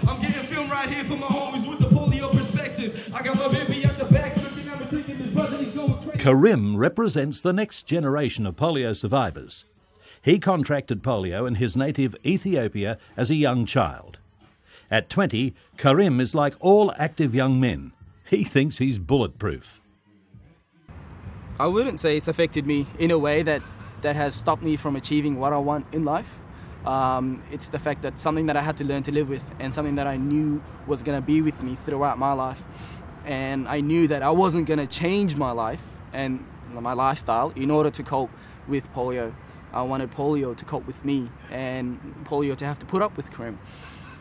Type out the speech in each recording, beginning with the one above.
I'm getting film right here for my homies with the polio perspective. I got my baby at the back, looking at me thinking this brother, he's going crazy. Karim represents the next generation of polio survivors. He contracted polio in his native Ethiopia as a young child. At 20, Karim is like all active young men. He thinks he's bulletproof. I wouldn't say it's affected me in a way that has stopped me from achieving what I want in life. It's the fact that something that I had to learn to live with and something that I knew was going to be with me throughout my life. And I knew that I wasn't going to change my life and my lifestyle in order to cope with polio. I wanted polio to cope with me and polio to have to put up with Karim.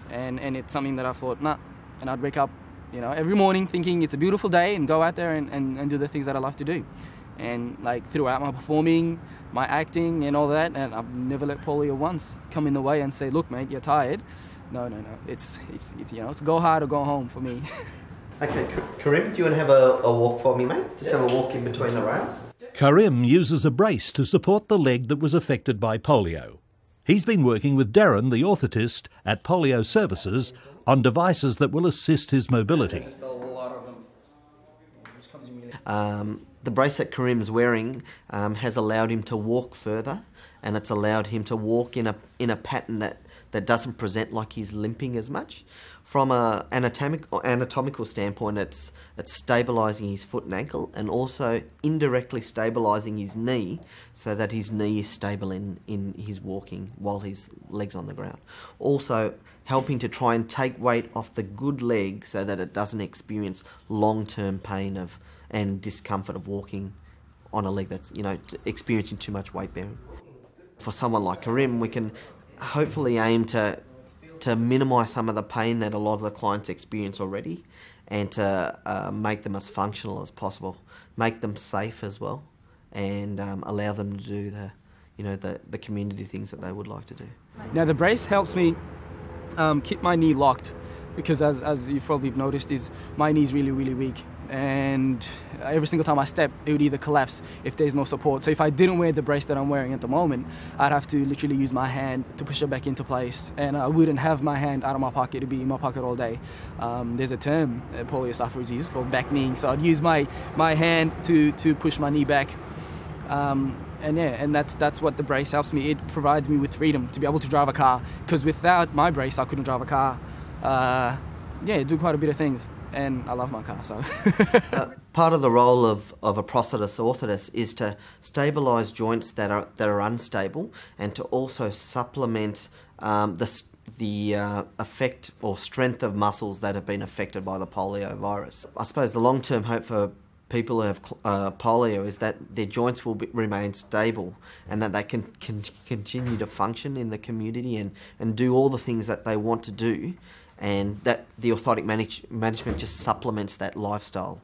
And it's something that I thought, nah. And I'd wake up, every morning thinking it's a beautiful day and go out there and do the things that I love to do. And like throughout my performing, my acting and all that, and I've never let polio once come in the way and say, look mate, you're tired. No. It's go hard or go home for me. Okay, Karim, do you want to have a walk for me, mate? Just have a walk in between the rails. Karim uses a brace to support the leg that was affected by polio. He's been working with Darren, the orthotist at Polio Services, on devices that will assist his mobility. The brace that Karim's wearing has allowed him to walk further, and it's allowed him to walk in a pattern that doesn't present like he's limping as much. From an anatomical standpoint, it's stabilising his foot and ankle, and also indirectly stabilising his knee so that his knee is stable in his walking while his leg's on the ground. Also helping to try and take weight off the good leg so that it doesn't experience long-term pain and discomfort of walking on a leg that's experiencing too much weight bearing. For someone like Karim, we can hopefully aim to minimise some of the pain that a lot of the clients experience already, and to make them as functional as possible, make them safe as well, and allow them to do the community things that they would like to do. Now the brace helps me keep my knee locked, because as you've probably noticed, my knee's really, really weak. And every single time I step, it would either collapse if there's no support. So if I didn't wear the brace that I'm wearing at the moment, I'd have to literally use my hand to push it back into place, and I wouldn't have my hand out of my pocket. It'd be in my pocket all day. There's a term polio sufferers use called back kneeing. So I'd use my hand to push my knee back. And that's what the brace helps me. It provides me with freedom to be able to drive a car, because without my brace I couldn't drive a car. Do quite a bit of things. And I love my car, so. Part of the role of a prosthetist orthotist is to stabilise joints that are unstable, and to also supplement the effect or strength of muscles that have been affected by the polio virus. I suppose the long-term hope for people who have polio is that their joints will remain stable, and that they can continue to function in the community and do all the things that they want to do, and that the orthotic management just supplements that lifestyle.